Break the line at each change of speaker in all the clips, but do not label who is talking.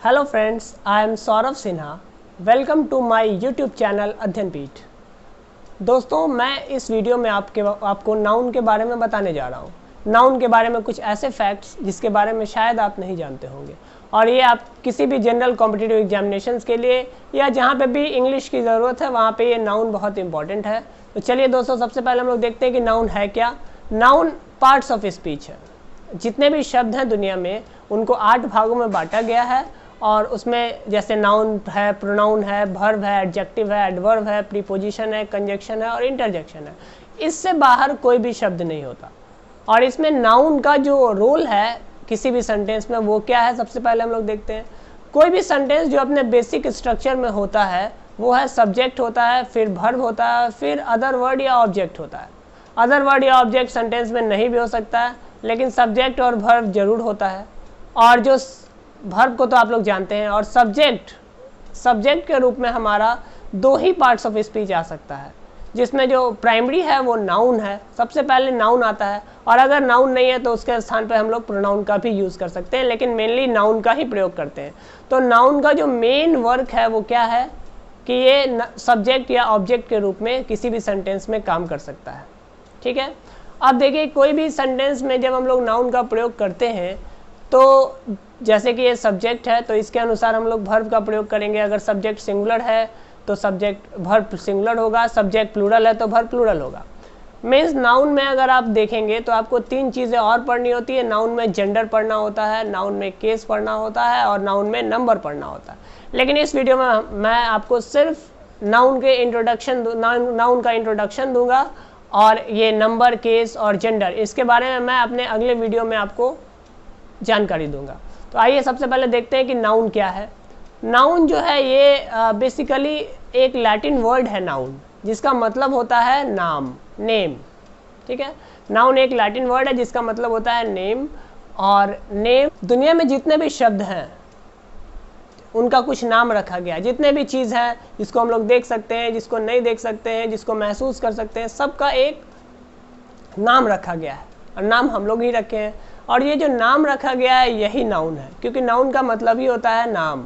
Hello friends, I am Saurabh Sinha. Welcome to my YouTube channel Adhyayan Peeth. दोस्तों, मैं इस वीडियो में आपको नाउन के बारे में बताने जा रहा हूँ। नाउन के बारे में कुछ ऐसे फैक्ट्स जिसके बारे में शायद आप नहीं जानते होंगे, और ये आप किसी भी जनरल कॉम्पिटिटिव एग्जामिनेशंस के लिए या जहाँ पे भी इंग्लिश की ज़रूरत है वहाँ पे ये नाउन बहुत इंपॉर्टेंट है। तो चलिए दोस्तों, सबसे पहले हम लोग देखते हैं कि नाउन है क्या। नाउन पार्ट्स ऑफ स्पीच है। जितने भी शब्द हैं दुनिया में उनको 8 भागों में बांटा गया है, और उसमें जैसे नाउन है, प्रोनाउन है, वर्ब है, एडजेक्टिव है, एडवर्ब है, प्रीपोजिशन है, कंजक्शन है और इंटरजेक्शन है। इससे बाहर कोई भी शब्द नहीं होता। और इसमें नाउन का जो रोल है किसी भी सेंटेंस में वो क्या है, सबसे पहले हम लोग देखते हैं। कोई भी सेंटेंस जो अपने बेसिक स्ट्रक्चर में होता है वो है सब्जेक्ट होता है, फिर वर्ब होता है, फिर अदर वर्ड या ऑब्जेक्ट होता है। अदर वर्ड या ऑब्जेक्ट सेंटेंस में नहीं भी हो सकता है, लेकिन सब्जेक्ट और वर्ब जरूर होता है। और जो वर्ब को तो आप लोग जानते हैं, और सब्जेक्ट के रूप में हमारा 2 ही पार्ट्स ऑफ स्पीच आ सकता है, जिसमें जो प्राइमरी है वो नाउन है। सबसे पहले नाउन आता है, और अगर नाउन नहीं है तो उसके स्थान पर हम लोग प्रोनाउन का भी यूज़ कर सकते हैं, लेकिन मेनली नाउन का ही प्रयोग करते हैं। तो नाउन का जो मेन वर्क है वो क्या है कि ये सब्जेक्ट या ऑब्जेक्ट के रूप में किसी भी सेंटेंस में काम कर सकता है। ठीक है। अब देखिए, कोई भी सेंटेंस में जब हम लोग नाउन का प्रयोग करते हैं तो जैसे कि ये सब्जेक्ट है तो इसके अनुसार हम लोग वर्ब का प्रयोग करेंगे। अगर सब्जेक्ट सिंगुलर है तो सब्जेक्ट वर्ब सिंगुलर होगा, सब्जेक्ट प्लूरल है तो वर्ब प्लूरल होगा। मीन्स नाउन में अगर आप देखेंगे तो आपको 3 चीज़ें और पढ़नी होती है। नाउन में जेंडर पढ़ना होता है, नाउन में केस पढ़ना होता है, और नाउन में नंबर पढ़ना होता है। लेकिन इस वीडियो में मैं आपको सिर्फ नाउन का इंट्रोडक्शन दूंगा, और ये नंबर, केस और जेंडर इसके बारे में मैं अपने अगले वीडियो में आपको जानकारी दूंगा। तो आइए सबसे पहले देखते हैं कि नाउन क्या है। नाउन जो है ये बेसिकली एक लैटिन वर्ड है नाउन, जिसका मतलब होता है नाम, नेम। ठीक है। नाउन एक लैटिन वर्ड है जिसका मतलब होता है नेम। और नेम, दुनिया में जितने भी शब्द हैं उनका कुछ नाम रखा गया है। जितने भी चीज़ हैं जिसको हम लोग देख सकते हैं, जिसको नहीं देख सकते हैं, जिसको महसूस कर सकते हैं, सबका एक नाम रखा गया है, और नाम हम लोग ही रखे हैं। और ये जो नाम रखा गया है यही नाउन है, क्योंकि नाउन का मतलब ही होता है नाम।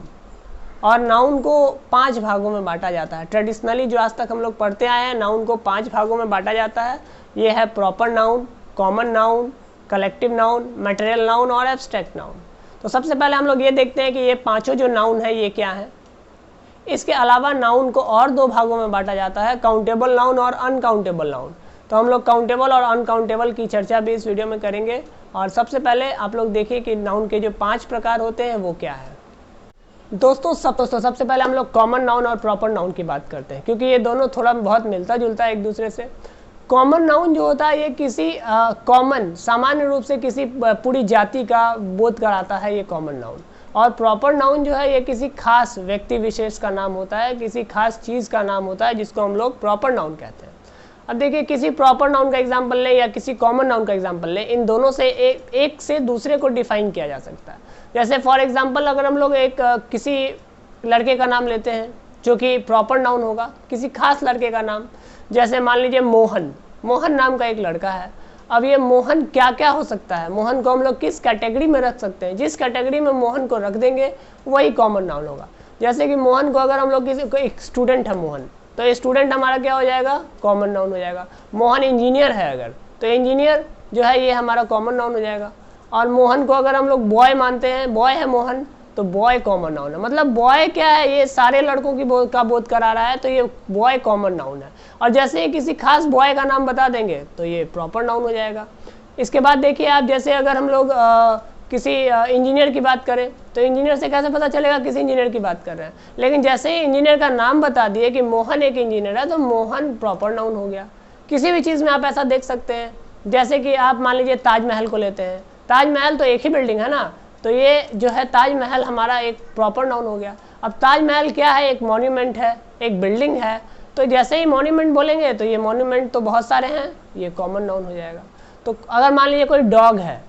और नाउन को 5 भागों में बांटा जाता है। ट्रेडिशनली जो आज तक हम लोग पढ़ते आए हैं, नाउन को 5 भागों में बांटा जाता है। ये है proper noun, common noun, collective noun, material noun और एब्स्ट्रैक्ट नाउन। तो सबसे पहले हम लोग ये देखते हैं कि ये 5 जो नाउन है ये क्या है। इसके अलावा नाउन को और 2 भागों में बांटा जाता है, काउंटेबल नाउन और अनकाउंटेबल नाउन। तो हम लोग काउंटेबल और अनकाउंटेबल की चर्चा भी इस वीडियो में करेंगे। और सबसे पहले आप लोग देखिए कि नाउन के जो 5 प्रकार होते हैं वो क्या है। दोस्तों सबसे पहले हम लोग कॉमन नाउन और प्रॉपर नाउन की बात करते हैं, क्योंकि ये दोनों थोड़ा बहुत मिलता जुलता है एक दूसरे से। कॉमन नाउन जो होता है ये किसी कॉमन, सामान्य रूप से किसी पूरी जाति का बोध कराता है, ये कॉमन नाउन। और प्रॉपर नाउन जो है ये किसी खास व्यक्ति विशेष का नाम होता है, किसी खास चीज़ का नाम होता है, जिसको हम लोग प्रॉपर नाउन कहते हैं। अब देखिए, किसी प्रॉपर नाउन का एग्जांपल लें या किसी कॉमन नाउन का एग्जांपल लें, इन दोनों से एक से दूसरे को डिफाइन किया जा सकता है। जैसे फॉर एग्जांपल अगर हम लोग किसी लड़के का नाम लेते हैं जो कि प्रॉपर नाउन होगा, किसी खास लड़के का नाम, जैसे मान लीजिए मोहन नाम का एक लड़का है। अब ये मोहन क्या क्या हो सकता है, मोहन को हम लोग किस कैटेगरी में रख सकते हैं, जिस कैटेगरी में मोहन को रख देंगे वही कॉमन नाउन होगा। जैसे कि मोहन को अगर हम लोग एक स्टूडेंट है मोहन, तो ये स्टूडेंट हमारा क्या हो जाएगा, कॉमन नाउन हो जाएगा। मोहन इंजीनियर है अगर, तो इंजीनियर जो है ये हमारा कॉमन नाउन हो जाएगा। और मोहन को अगर हम लोग बॉय मानते हैं, बॉय है मोहन, तो बॉय कॉमन नाउन है। मतलब बॉय क्या है, ये सारे लड़कों की का बोध करा रहा है, तो ये बॉय कॉमन नाउन है। और जैसे ही किसी खास बॉय का नाम बता देंगे तो ये प्रॉपर नाउन हो जाएगा। इसके बाद देखिए आप, जैसे अगर हम लोग किसी इंजीनियर की बात करें, तो इंजीनियर से कैसे पता चलेगा किसी इंजीनियर की बात कर रहे हैं। लेकिन जैसे ही इंजीनियर का नाम बता दिए कि मोहन एक इंजीनियर है, तो मोहन प्रॉपर नाउन हो गया। किसी भी चीज़ में आप ऐसा देख सकते हैं, जैसे कि आप मान लीजिए ताजमहल को लेते हैं। ताजमहल तो एक ही बिल्डिंग है ना, तो ये जो है ताजमहल हमारा एक प्रॉपर नाउन हो गया। अब ताजमहल क्या है, एक मॉन्यूमेंट है, एक बिल्डिंग है। तो जैसे ही मॉन्यूमेंट बोलेंगे तो ये मॉन्यूमेंट तो बहुत सारे हैं, ये कॉमन नाउन हो जाएगा। तो अगर मान लीजिए कोई डॉग है,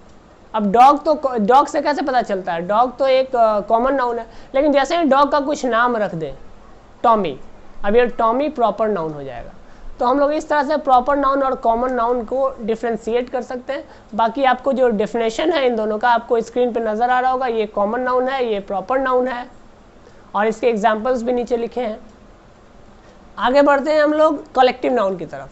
अब डॉग से कैसे पता चलता है, डॉग तो एक कॉमन नाउन है। लेकिन जैसे ही डॉग का कुछ नाम रख दें, टॉमी, अब ये टॉमी प्रॉपर नाउन हो जाएगा। तो हम लोग इस तरह से प्रॉपर नाउन और कॉमन नाउन को डिफ्रेंशिएट कर सकते हैं। बाकी आपको जो डेफिनेशन है इन दोनों का आपको स्क्रीन पे नज़र आ रहा होगा, ये कॉमन नाउन है, ये प्रॉपर नाउन है, और इसके एग्जाम्पल्स भी नीचे लिखे हैं। आगे बढ़ते हैं हम लोग कलेक्टिव नाउन की तरफ।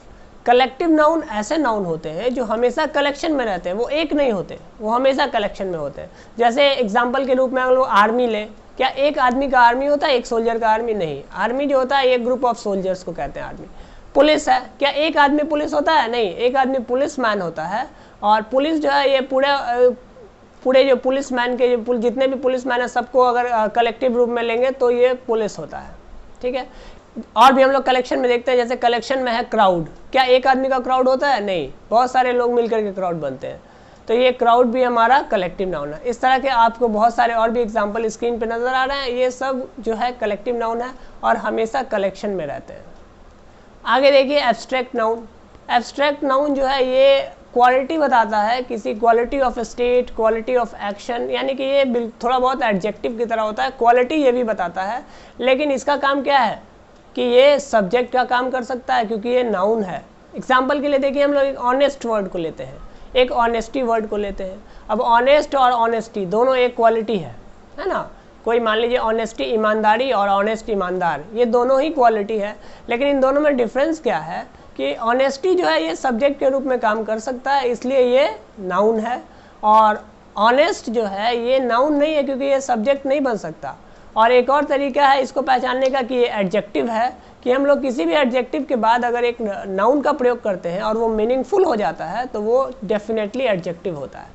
कलेक्टिव नाउन ऐसे नाउन होते हैं जो हमेशा कलेक्शन में रहते हैं, वो एक नहीं होते, वो हमेशा कलेक्शन में होते हैं। जैसे एग्जाम्पल के रूप में हम लोग आर्मी ले, क्या एक आदमी का आर्मी होता है, एक सोल्जर का आर्मी? नहीं, आर्मी जो होता है एक ग्रुप ऑफ सोल्जर्स को कहते हैं आर्मी। पुलिस है, क्या एक आदमी पुलिस होता है? नहीं, एक आदमी पुलिस मैन होता है। और पुलिस जो है ये पूरे जो पुलिस मैन के जितने भी पुलिस मैन है सबको अगर कलेक्टिव रूप में लेंगे तो ये पुलिस होता है। ठीक है, और भी हम लोग कलेक्शन में देखते हैं, जैसे कलेक्शन में है क्राउड, क्या एक आदमी का क्राउड होता है? नहीं, बहुत सारे लोग मिलकर के क्राउड बनते हैं, तो ये क्राउड भी हमारा कलेक्टिव नाउन है। इस तरह के आपको बहुत सारे और भी एग्जाम्पल स्क्रीन पे नजर आ रहे हैं, ये सब जो है कलेक्टिव नाउन है और हमेशा कलेक्शन में रहते हैं। आगे देखिए एब्स्ट्रैक्ट नाउन। एब्स्ट्रैक्ट नाउन जो है ये क्वालिटी बताता है, किसी quality of state, quality of action, यानी कि ये थोड़ा बहुत एडजेक्टिव की तरह होता है। क्वालिटी ये भी बताता है, लेकिन इसका काम क्या है कि ये सब्जेक्ट का काम कर सकता है क्योंकि ये नाउन है। एग्जाम्पल के लिए देखिए हम लोग एक ऑनेस्ट वर्ड को लेते हैं, एक ऑनेस्टी वर्ड को लेते हैं। अब ऑनेस्ट और ऑनेस्टी दोनों एक क्वालिटी है ना। कोई मान लीजिए ऑनेस्टी ईमानदारी और ऑनेस्ट ईमानदार, ये दोनों ही क्वालिटी है, लेकिन इन दोनों में डिफरेंस क्या है कि ऑनेस्टी जो है ये सब्जेक्ट के रूप में काम कर सकता है, इसलिए ये नाउन है, और ऑनेस्ट जो है ये नाउन नहीं है क्योंकि ये सब्जेक्ट नहीं बन सकता। और एक और तरीका है इसको पहचानने का कि ये एडजेक्टिव है, कि हम लोग किसी भी एडजेक्टिव के बाद अगर एक नाउन का प्रयोग करते हैं और वो मीनिंगफुल हो जाता है तो वो डेफिनेटली एडजेक्टिव होता है।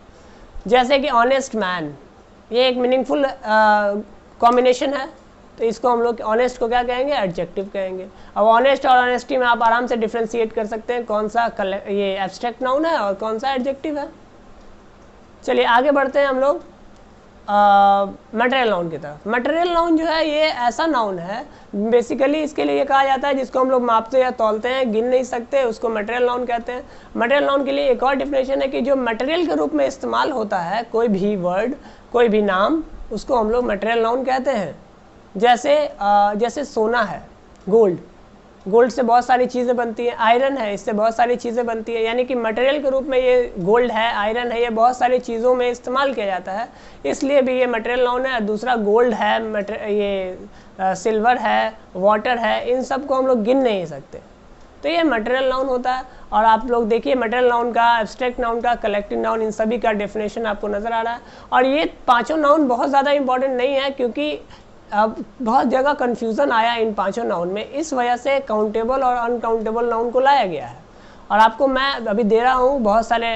जैसे कि ऑनेस्ट मैन, ये एक मीनिंगफुल कॉम्बिनेशन है, तो इसको हम लोग ऑनेस्ट को क्या कहेंगे? एडजेक्टिव कहेंगे। अब ऑनेस्ट और ऑनेस्टी में आप आराम से डिफ्रेंशिएट कर सकते हैं कौन सा ये एब्स्ट्रैक्ट नाउन है और कौन सा एडजेक्टिव है। चलिए आगे बढ़ते हैं हम लोग मटेरियल नाउन की तरफ। मटेरियल नाउन जो है ये ऐसा नाउन है, बेसिकली इसके लिए कहा जाता है जिसको हम लोग मापते या तौलते हैं, गिन नहीं सकते, उसको मटेरियल नाउन कहते हैं। मटेरियल नाउन के लिए एक और डिफिनेशन है कि जो मटेरियल के रूप में इस्तेमाल होता है कोई भी वर्ड, कोई भी नाम, उसको हम लोग मटेरियल नाउन कहते हैं। जैसे सोना है, गोल्ड से बहुत सारी चीज़ें बनती हैं, आयरन है, इससे बहुत सारी चीज़ें बनती है, यानी कि मटेरियल के रूप में ये गोल्ड है, आयरन है, ये बहुत सारी चीज़ों में इस्तेमाल किया जाता है, इसलिए भी ये मटेरियल नाउन है। दूसरा गोल्ड है, ये सिल्वर है, वाटर है, इन सब को हम लोग गिन नहीं सकते, तो ये मटेरियल नाउन होता है। और आप लोग देखिए मटेरियल नाउन का, एब्स्ट्रैक्ट नाउन का, कलेक्टिव नाउन, इन सभी का डेफिनेशन आपको नज़र आ रहा है। और ये पाँचों नाउन बहुत ज़्यादा इंपॉर्टेंट नहीं है क्योंकि अब बहुत जगह कन्फ्यूज़न आया इन पांचों नाउन में, इस वजह से काउंटेबल और अनकाउंटेबल नाउन को लाया गया है। और आपको मैं अभी दे रहा हूँ बहुत सारे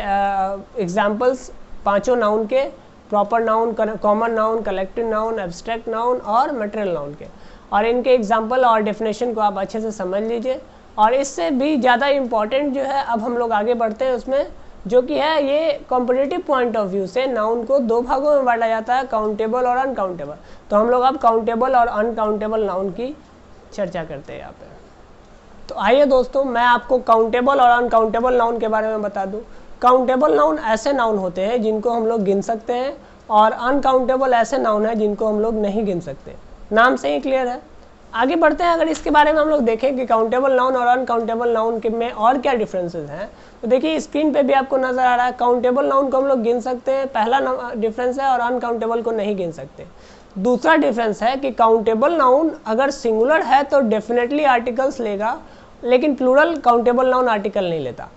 एग्जाम्पल्स पांचों नाउन के, proper noun, common noun, collective noun, abstract noun और मटेरियल नाउन के, और इनके एग्जाम्पल और डेफिनेशन को आप अच्छे से समझ लीजिए। और इससे भी ज़्यादा इम्पॉर्टेंट जो है, अब हम लोग आगे बढ़ते हैं उसमें, जो कि है ये कॉम्पिटिटिव पॉइंट ऑफ व्यू से नाउन को दो भागों में बांटा जाता है, काउंटेबल और अनकाउंटेबल। तो हम लोग अब काउंटेबल और अनकाउंटेबल नाउन की चर्चा करते हैं यहाँ पे। तो आइए दोस्तों मैं आपको काउंटेबल और अनकाउंटेबल नाउन के बारे में बता दूँ। काउंटेबल नाउन ऐसे नाउन होते हैं जिनको हम लोग गिन सकते हैं, और अनकाउंटेबल ऐसे नाउन है जिनको हम लोग नहीं गिन सकते। नाम से ही क्लियर है। आगे बढ़ते हैं, अगर इसके बारे में हम लोग देखें कि काउंटेबल नाउन और अनकाउंटेबल नाउन के में और क्या डिफरेंसेस हैं, तो देखिए स्क्रीन पे भी आपको नजर आ रहा है। काउंटेबल नाउन को हम लोग गिन सकते हैं, पहला डिफरेंस है, और अनकाउंटेबल को नहीं गिन सकते। दूसरा डिफरेंस है कि काउंटेबल नाउन अगर सिंगुलर है तो डेफिनेटली आर्टिकल्स लेगा, लेकिन प्लूरल काउंटेबल नाउन आर्टिकल नहीं लेता।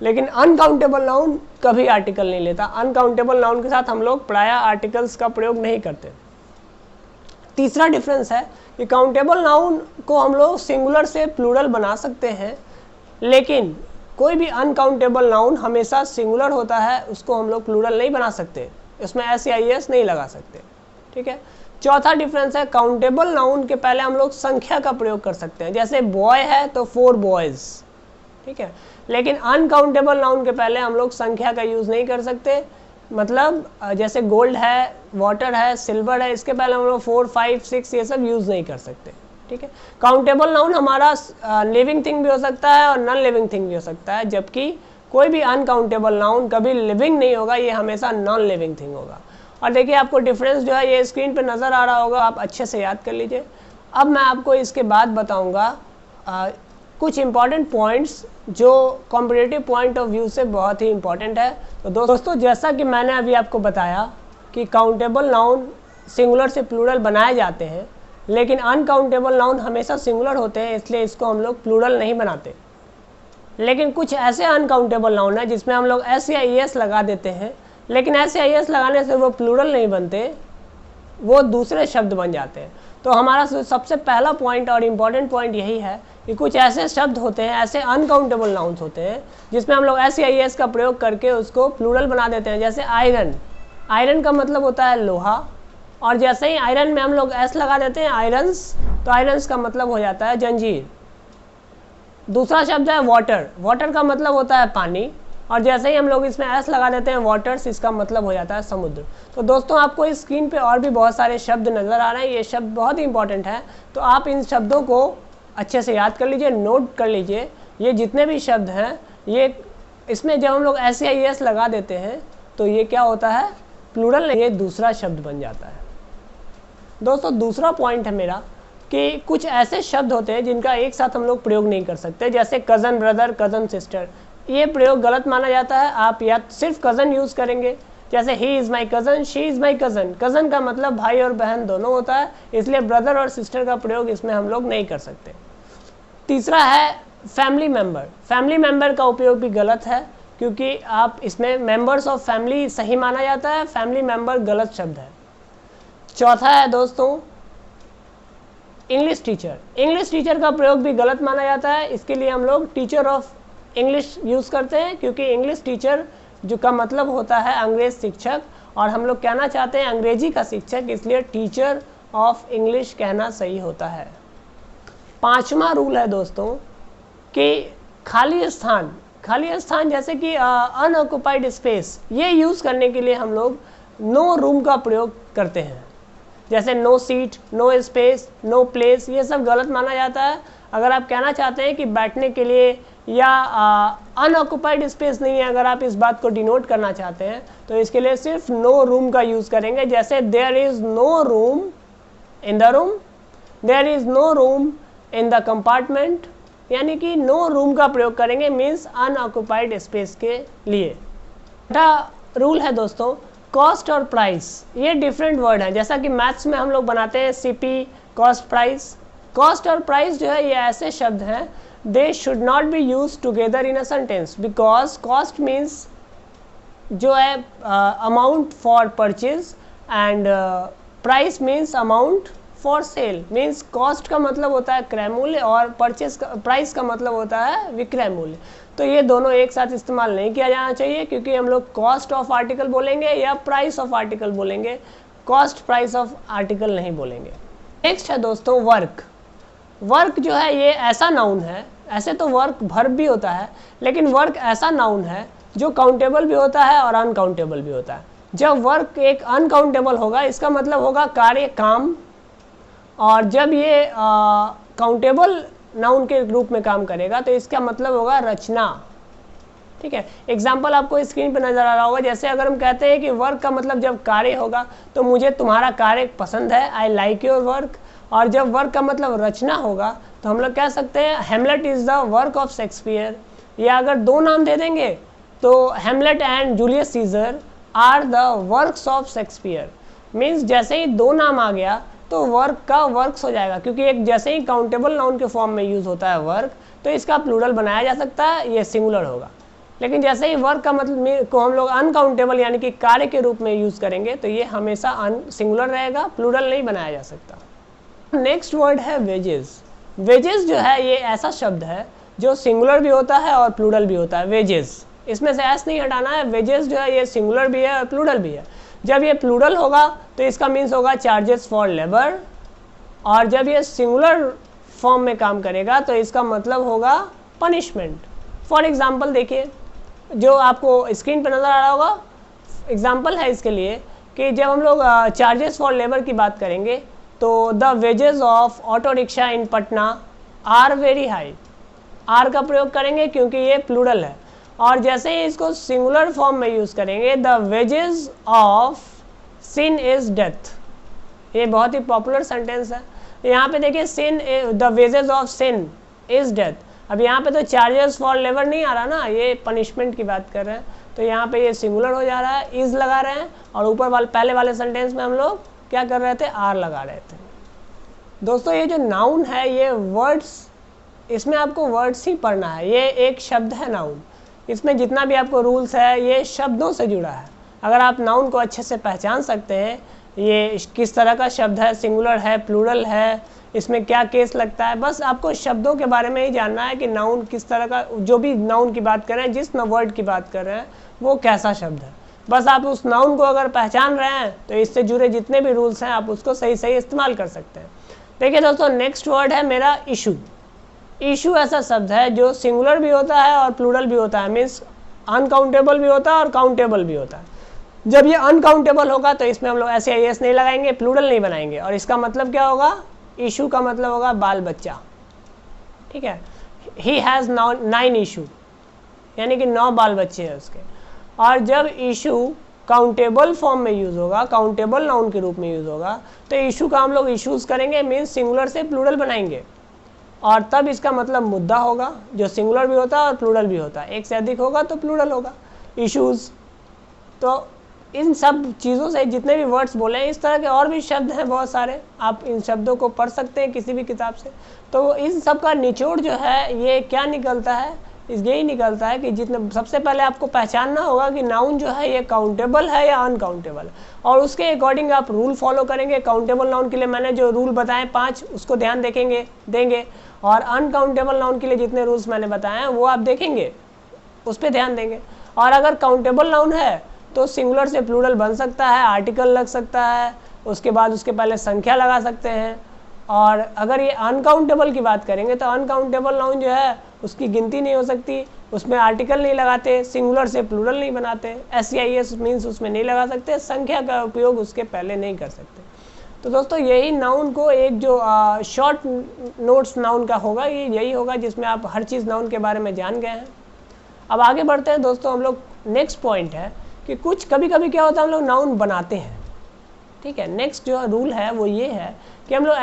लेकिन अनकाउंटेबल नाउन कभी आर्टिकल नहीं लेता। अनकाउंटेबल नाउन के साथ हम लोग प्रायः आर्टिकल्स का प्रयोग नहीं करते। तीसरा डिफरेंस है कि काउंटेबल नाउन को हम लोग सिंगुलर से प्लूरल बना सकते हैं, लेकिन कोई भी अनकाउंटेबल नाउन हमेशा सिंगुलर होता है, उसको हम लोग प्लूरल नहीं बना सकते, इसमें SEIS नहीं लगा सकते। ठीक है। चौथा डिफरेंस है, काउंटेबल नाउन के पहले हम लोग संख्या का प्रयोग कर सकते हैं, जैसे बॉय है तो 4 बॉयज। ठीक है। लेकिन अनकाउंटेबल नाउन के पहले हम लोग संख्या का यूज नहीं कर सकते, मतलब जैसे गोल्ड है, वाटर है, सिल्वर है, इसके पहले हम लोग 4, 5, 6 ये सब यूज नहीं कर सकते। ठीक है। काउंटेबल नाउन हमारा लिविंग थिंग भी हो सकता है और नॉन लिविंग थिंग भी हो सकता है, जबकि कोई भी अनकाउंटेबल नाउन कभी लिविंग नहीं होगा, ये हमेशा नॉन लिविंग थिंग होगा। और देखिए आपको डिफरेंस जो है ये स्क्रीन पे नज़र आ रहा होगा, आप अच्छे से याद कर लीजिए। अब मैं आपको इसके बाद बताऊंगा कुछ इंपॉर्टेंट पॉइंट्स जो कॉम्पिटिटिव पॉइंट ऑफ व्यू से बहुत ही इंपॉर्टेंट है। तो दोस्तों जैसा कि मैंने अभी आपको बताया कि काउंटेबल नाउन सिंगुलर से प्लूरल बनाए जाते हैं, लेकिन अनकाउंटेबल नाउन हमेशा सिंगुलर होते हैं, इसलिए इसको हम लोग प्लूरल नहीं बनाते। लेकिन कुछ ऐसे अनकाउंटेबल नाउन है जिसमें हम लोग एस या एस लगा देते हैं, लेकिन एस या एस लगाने से वो प्लूरल नहीं बनते, वो दूसरे शब्द बन जाते हैं। तो हमारा सबसे पहला पॉइंट और इम्पॉर्टेंट पॉइंट यही है कि कुछ ऐसे शब्द होते हैं, ऐसे अनकाउंटेबल नाउन्स होते हैं जिसमें हम लोग एस या एस का प्रयोग करके उसको प्लूरल बना देते हैं। जैसे आयरन, आयरन का मतलब होता है लोहा, और जैसे ही आयरन में हम लोग एस लगा देते हैं आयरन्स, तो आयरन्स का मतलब हो जाता है जंजीर। दूसरा शब्द है वाटर, वाटर का मतलब होता है पानी, और जैसे ही हम लोग इसमें एस लगा देते हैं वाटर्स, इसका मतलब हो जाता है समुद्र। तो दोस्तों आपको इस स्क्रीन पे और भी बहुत सारे शब्द नज़र आ रहे हैं, ये शब्द बहुत ही इंपॉर्टेंट है, तो आप इन शब्दों को अच्छे से याद कर लीजिए, नोट कर लीजिए। ये जितने भी शब्द हैं, ये इसमें जब हम लोग एस या एस लगा देते हैं तो ये क्या होता है, प्लूरल, ये दूसरा शब्द बन जाता है। दोस्तों दूसरा पॉइंट है मेरा कि कुछ ऐसे शब्द होते हैं जिनका एक साथ हम लोग प्रयोग नहीं कर सकते, जैसे कज़न ब्रदर, कज़न सिस्टर, ये प्रयोग गलत माना जाता है। आप या सिर्फ कज़न यूज़ करेंगे, जैसे he is my cousin, she is my cousin, cousin का मतलब भाई और बहन दोनों होता है, इसलिए ब्रदर और सिस्टर का प्रयोग इसमें हम लोग नहीं कर सकते। तीसरा है फैमिली मेम्बर, फैमिली मेम्बर का उपयोग भी गलत है, क्योंकि आप इसमें मेंबर्स ऑफ फैमिली सही माना जाता है, फैमिली मेम्बर गलत शब्द है। चौथा है दोस्तों इंग्लिश टीचर, इंग्लिश टीचर का प्रयोग भी गलत माना जाता है, इसके लिए हम लोग टीचर ऑफ इंग्लिश यूज़ करते हैं, क्योंकि इंग्लिश टीचर जो का मतलब होता है अंग्रेज शिक्षक, और हम लोग कहना चाहते हैं अंग्रेजी का शिक्षक, इसलिए टीचर ऑफ इंग्लिश कहना सही होता है। पांचवा रूल है दोस्तों कि खाली स्थान, खाली स्थान जैसे कि अनऑक्युपाइड स्पेस, ये यूज़ करने के लिए हम लोग नो रूम का प्रयोग करते हैं, जैसे no seat, no space, no place, ये सब गलत माना जाता है। अगर आप कहना चाहते हैं कि बैठने के लिए या अनऑक्युपाइड स्पेस नहीं है, अगर आप इस बात को डिनोट करना चाहते हैं तो इसके लिए सिर्फ नो रूम का यूज़ करेंगे, जैसे there is no room in the room, there is no room in the compartment, यानी कि नो रूम का प्रयोग करेंगे मीन्स अनऑक्युपाइड स्पेस के लिए। छठा रूल है दोस्तों कॉस्ट और प्राइस, ये डिफरेंट वर्ड है, जैसा कि मैथ्स में हम लोग बनाते हैं सीपी, कॉस्ट, प्राइस। कॉस्ट और प्राइस जो है ये ऐसे शब्द हैं, they should not be use together in a sentence, because cost means जो है amount for purchase and price means amount for sale, means cost का मतलब होता है क्रय मूल्य और परचेज का, प्राइस का मतलब होता है विक्रय मूल्य। तो ये दोनों एक साथ इस्तेमाल नहीं किया जाना चाहिए, क्योंकि हम लोग कॉस्ट ऑफ आर्टिकल बोलेंगे या प्राइस ऑफ आर्टिकल बोलेंगे, कॉस्ट प्राइस ऑफ आर्टिकल नहीं बोलेंगे। नेक्स्ट है दोस्तों वर्क, वर्क जो है ये ऐसा नाउन है, ऐसे तो वर्क वर्ब भी होता है, लेकिन वर्क ऐसा नाउन है जो काउंटेबल भी होता है और अनकाउंटेबल भी होता है। जब वर्क एक अनकाउंटेबल होगा इसका मतलब होगा कार्य, काम, और जब ये काउंटेबल नाउन के रूप में काम करेगा तो इसका मतलब होगा रचना। ठीक है, एग्जाम्पल आपको स्क्रीन पर नजर आ रहा होगा, जैसे अगर हम कहते हैं कि वर्क का मतलब जब कार्य होगा तो मुझे तुम्हारा कार्य पसंद है, आई लाइक योर वर्क, और जब वर्क का मतलब रचना होगा तो हम लोग कह सकते हैं Hamlet is the work of Shakespeare, या अगर दो नाम दे देंगे तो Hamlet and Julius Caesar are the works of Shakespeare, means जैसे ही दो नाम आ गया तो वर्क का वर्क्स हो जाएगा, क्योंकि एक जैसे ही काउंटेबल नाउन के फॉर्म में यूज होता है वर्क तो इसका प्लूरल बनाया जा सकता है, ये सिंगुलर होगा। लेकिन जैसे ही वर्क का मतलब को हम लोग अनकाउंटेबल यानी कि कार्य के रूप में यूज करेंगे तो ये हमेशा सिंगुलर रहेगा, प्लूरल नहीं बनाया जा सकता। नेक्स्ट वर्ड है वेजेस, वेजेस जो है ये ऐसा शब्द है जो सिंगुलर भी होता है और प्लूरल भी होता है। वेजेस, इसमें से एस नहीं हटाना है, वेजेस जो है ये सिंगुलर भी है और प्लूरल भी है। जब ये प्लूरल होगा तो इसका मीन्स होगा चार्जेस फॉर लेबर, और जब ये सिंगुलर फॉर्म में काम करेगा तो इसका मतलब होगा पनिशमेंट। फॉर एग्जाम्पल देखिए, जो आपको स्क्रीन पर नज़र आ रहा होगा एग्जाम्पल है इसके लिए, कि जब हम लोग चार्जेस फॉर लेबर की बात करेंगे तो the wages of auto rickshaw in Patna are very high, R का प्रयोग करेंगे क्योंकि ये प्लूरल है, और जैसे ही इसको सिंगुलर फॉर्म में यूज़ करेंगे the wages of sin is death, ये बहुत ही पॉपुलर सेंटेंस है। यहाँ पे देखिए sin, the wages of sin is death, अब यहाँ पे तो चार्जेस फॉर लेबर नहीं आ रहा ना, ये पनिशमेंट की बात कर रहे हैं, तो यहाँ पे ये सिंगुलर हो जा रहा है, इज लगा रहे हैं, और ऊपर वाले पहले वाले सेंटेंस में हम लोग क्या कर रहे थे, आर लगा रहे थे। दोस्तों ये जो नाउन है ये वर्ड्स, इसमें आपको वर्ड्स ही पढ़ना है, ये एक शब्द है नाउन, इसमें जितना भी आपको रूल्स है ये शब्दों से जुड़ा है। अगर आप नाउन को अच्छे से पहचान सकते हैं, ये किस तरह का शब्द है, सिंगुलर है, प्लूरल है, इसमें क्या केस लगता है, बस आपको शब्दों के बारे में ही जानना है कि नाउन किस तरह का, जो भी नाउन की बात कर रहे हैं, जिस वर्ड की बात कर रहे हैं वो कैसा शब्द है। बस आप उस नाउन को अगर पहचान रहे हैं तो इससे जुड़े जितने भी रूल्स हैं आप उसको सही सही इस्तेमाल कर सकते हैं। देखिए दोस्तों, नेक्स्ट वर्ड है मेरा इशू। इशू ऐसा शब्द है जो सिंगुलर भी होता है और प्लूरल भी होता है, मीन्स अनकाउंटेबल भी होता है और काउंटेबल भी होता है। जब ये अनकाउंटेबल होगा तो इसमें हम लोग ऐसे एस नहीं लगाएंगे, प्लूरल नहीं बनाएंगे, और इसका मतलब क्या होगा, इशू का मतलब होगा बाल बच्चा, ठीक है। ही हैज़ 9 इशू, यानी कि 9 बाल बच्चे हैं उसके। और जब इशू काउंटेबल फॉर्म में यूज़ होगा, काउंटेबल नाउन के रूप में यूज़ होगा, तो इशू का हम लोग इशूज़ करेंगे, मीन्स सिंगुलर से प्लूरल बनाएंगे, और तब इसका मतलब मुद्दा होगा, जो सिंगुलर भी होता है और प्लूरल भी होता है। एक से अधिक होगा तो प्लूरल होगा, इशूज़। तो इन सब चीज़ों से जितने भी वर्ड्स बोले हैं, इस तरह के और भी शब्द हैं बहुत सारे, आप इन शब्दों को पढ़ सकते हैं किसी भी किताब से। तो इन सब का निचोड़ जो है ये क्या निकलता है, यही निकलता है कि जितने, सबसे पहले आपको पहचानना होगा कि नाउन जो है ये काउंटेबल है या अनकाउंटेबल है, और उसके अकॉर्डिंग आप रूल फॉलो करेंगे। काउंटेबल नाउन के लिए मैंने जो रूल बताए 5, उसको ध्यान देंगे, और अनकाउंटेबल नाउन के लिए जितने रूल्स मैंने बताए हैं वो आप देखेंगे, उस पर ध्यान देंगे। और अगर काउंटेबल नाउन है तो सिंगुलर से प्लूरल बन सकता है, आर्टिकल लग सकता है, उसके बाद उसके पहले संख्या लगा सकते हैं। और अगर ये अनकाउंटेबल की बात करेंगे तो अनकाउंटेबल नाउन जो है उसकी गिनती नहीं हो सकती, उसमें आर्टिकल नहीं लगाते, सिंगुलर से प्लूरल नहीं बनाते, SEIS मीन्स उसमें नहीं लगा सकते, संख्या का उपयोग उसके पहले नहीं कर सकते। तो दोस्तों यही नाउन को एक जो शॉर्ट नोट्स नाउन का होगा, ये यही होगा जिसमें आप हर चीज़ नाउन के बारे में जान गए हैं। अब आगे बढ़ते हैं दोस्तों, हम लोग नेक्स्ट पॉइंट है कि कुछ कभी कभी क्या होता है, हम लोग नाउन बनाते हैं, ठीक है। नेक्स्ट जो रूल है वो ये है कि हम लोग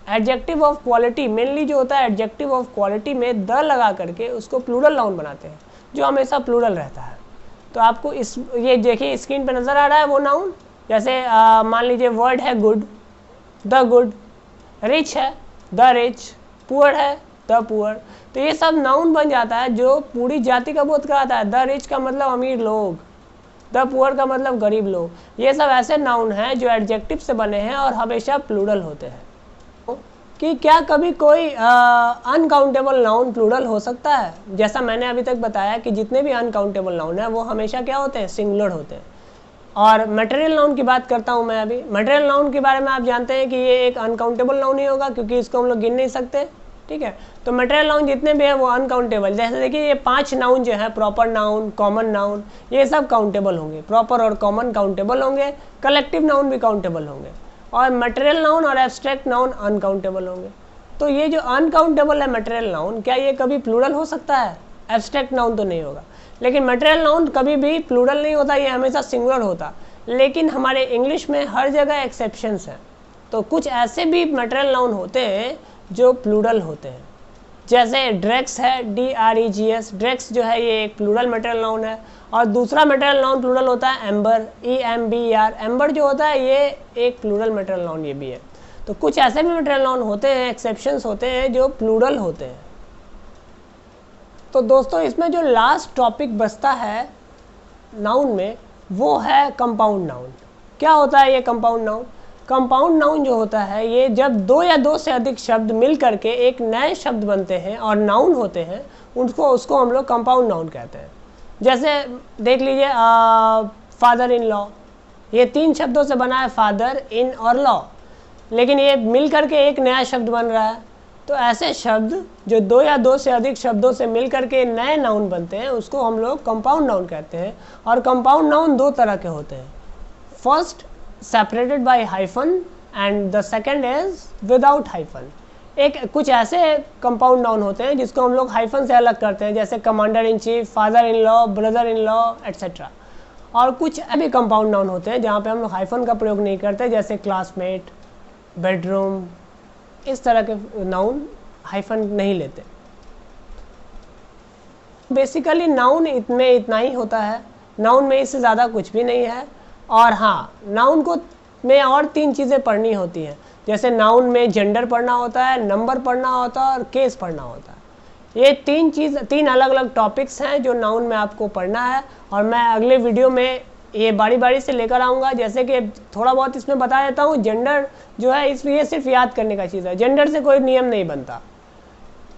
एडजेक्टिव ऑफ क्वालिटी, मेनली जो होता है एडजेक्टिव ऑफ क्वालिटी में द लगा करके उसको प्लूरल नाउन बनाते हैं, जो हमेशा प्लूरल रहता है। तो आपको ये देखिए स्क्रीन पे नज़र आ रहा है वो नाउन, जैसे मान लीजिए वर्ड है गुड, द गुड, रिच है द रिच, पुअर है द पुअर, तो ये सब नाउन बन जाता है जो पूरी जाति का बोध कराता है। द रिच का मतलब अमीर लोग, द पुअर का मतलब गरीब लोग। ये सब ऐसे नाउन हैं जो एडजेक्टिव से बने हैं और हमेशा प्लूरल होते हैं। कि क्या कभी कोई अनकाउंटेबल नाउन प्लूरल हो सकता है? जैसा मैंने अभी तक बताया कि जितने भी अनकाउंटेबल नाउन है वो हमेशा क्या होते हैं, सिंगुलर होते हैं। और मटेरियल नाउन की बात करता हूँ मैं अभी। मटेरियल नाउन के बारे में आप जानते हैं कि ये एक अनकाउंटेबल नाउन ही होगा, क्योंकि इसको हम लोग गिन नहीं सकते, ठीक है। तो मटेरियल नाउन जितने भी हैं वो अनकाउंटेबल, जैसे देखिए ये 5 नाउन जो है, प्रॉपर नाउन, कॉमन नाउन, ये सब काउंटेबल होंगे, प्रॉपर और कॉमन काउंटेबल होंगे, कलेक्टिव नाउन भी काउंटेबल होंगे, और मटेरियल नाउन और एब्स्ट्रैक्ट नाउन अनकाउंटेबल होंगे। तो ये जो अनकाउंटेबल है मटेरियल नाउन, क्या ये कभी प्लूरल हो सकता है? एब्स्ट्रैक्ट नाउन तो नहीं होगा, लेकिन मटेरियल नाउन कभी भी प्लूरल नहीं होता, ये हमेशा सिंगुलर होता। लेकिन हमारे इंग्लिश में हर जगह एक्सेप्शंस हैं, तो कुछ ऐसे भी मटेरियल नाउन होते हैं जो प्लूरल होते हैं, जैसे ड्रेक्स है, DREGS, ड्रेक्स जो है ये एक प्लूरल मटेरियल नाउन है। और दूसरा मटेरियल नाउन प्लूरल होता है एम्बर, EMBER, एम्बर जो होता है ये एक प्लूरल मटेरियल नाउन ये भी है। तो कुछ ऐसे भी मटेरियल नाउन होते हैं, एक्सेप्शंस होते हैं जो प्लूरल होते हैं। तो दोस्तों इसमें जो लास्ट टॉपिक बचता है नाउन में वो है कंपाउंड नाउन। क्या होता है ये कंपाउंड नाउन? कंपाउंड नाउन जो होता है ये जब 2 या 2 से अधिक शब्द मिल करके एक नए शब्द बनते हैं और नाउन होते हैं, उसको हम लोग कंपाउंड नाउन कहते हैं। जैसे देख लीजिए फादर इन लॉ, ये 3 शब्दों से बना है, फादर, इन और लॉ, लेकिन ये मिल करके एक नया शब्द बन रहा है। तो ऐसे शब्द जो 2 या 2 से अधिक शब्दों से मिल करके नए नाउन बनते हैं उसको हम लोग कंपाउंड नाउन कहते हैं। और कंपाउंड नाउन 2 तरह के होते हैं, first separated by hyphen and the second is without hyphen. एक कुछ ऐसे कंपाउंड नाउन होते हैं जिसको हम लोग हाइफन से अलग करते हैं, जैसे commander in chief, father in law, brother in law etcetera. और कुछ ऐसे कंपाउंड नाउन होते हैं जहाँ पे हम लोग हाइफन का प्रयोग नहीं करते, जैसे क्लासमेट, बेडरूम, इस तरह के नाउन हाइफन नहीं लेते। बेसिकली नाउन में इतना ही होता है, नाउन में इससे ज़्यादा कुछ भी नहीं है। और हाँ, नाउन को में और 3 चीज़ें पढ़नी होती हैं, जैसे नाउन में जेंडर पढ़ना होता है, नंबर पढ़ना होता है और केस पढ़ना होता है। ये 3 अलग अलग टॉपिक्स हैं जो नाउन में आपको पढ़ना है, और मैं अगले वीडियो में ये बारी बारी से लेकर आऊँगा। जैसे कि थोड़ा बहुत इसमें बता देता हूँ, जेंडर जो है इसलिए सिर्फ याद करने का चीज़ है, जेंडर से कोई नियम नहीं बनता।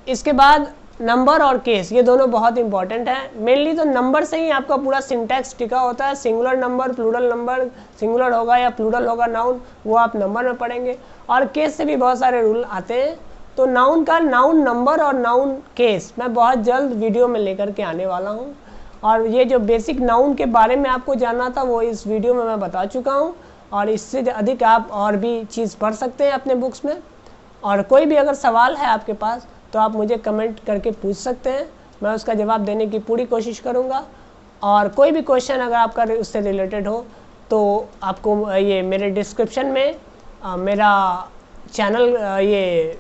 इसके बाद नंबर और केस, ये दोनों बहुत इंपॉर्टेंट है। मेनली तो नंबर से ही आपका पूरा सिंटैक्स टिका होता है, singular number, plural number, singular होगा या प्लूरल होगा नाउन, वो आप नंबर में पढ़ेंगे। और केस से भी बहुत सारे रूल आते हैं। तो नाउन का नाउन नंबर और नाउन केस मैं बहुत जल्द वीडियो में लेकर के आने वाला हूँ। और ये जो बेसिक नाउन के बारे में आपको जानना था वो इस वीडियो में मैं बता चुका हूँ, और इससे अधिक आप और भी चीज़ पढ़ सकते हैं अपने बुक्स में। और कोई भी अगर सवाल है आपके पास तो आप मुझे कमेंट करके पूछ सकते हैं, मैं उसका जवाब देने की पूरी कोशिश करूँगा। और कोई भी क्वेश्चन अगर आपका उससे रिलेटेड हो तो आपको ये मेरे डिस्क्रिप्शन में मेरा चैनल, ये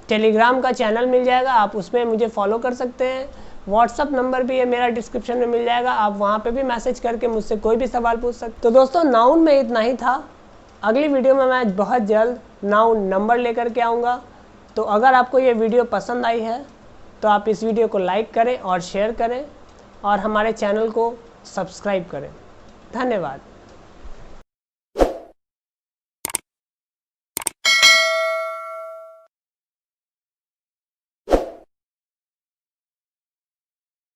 टेलीग्राम का चैनल मिल जाएगा, आप उसमें मुझे फॉलो कर सकते हैं। व्हाट्सअप नंबर भी है मेरा, डिस्क्रिप्शन में मिल जाएगा, आप वहाँ पे भी मैसेज करके मुझसे कोई भी सवाल पूछ सकते। तो दोस्तों, नाउन में इतना ही था। अगली वीडियो में मैं बहुत जल्द नाउन नंबर लेकर के आऊँगा। तो अगर आपको ये वीडियो पसंद आई है तो आप इस वीडियो को लाइक करें और शेयर करें, और हमारे चैनल को सब्सक्राइब करें। धन्यवाद।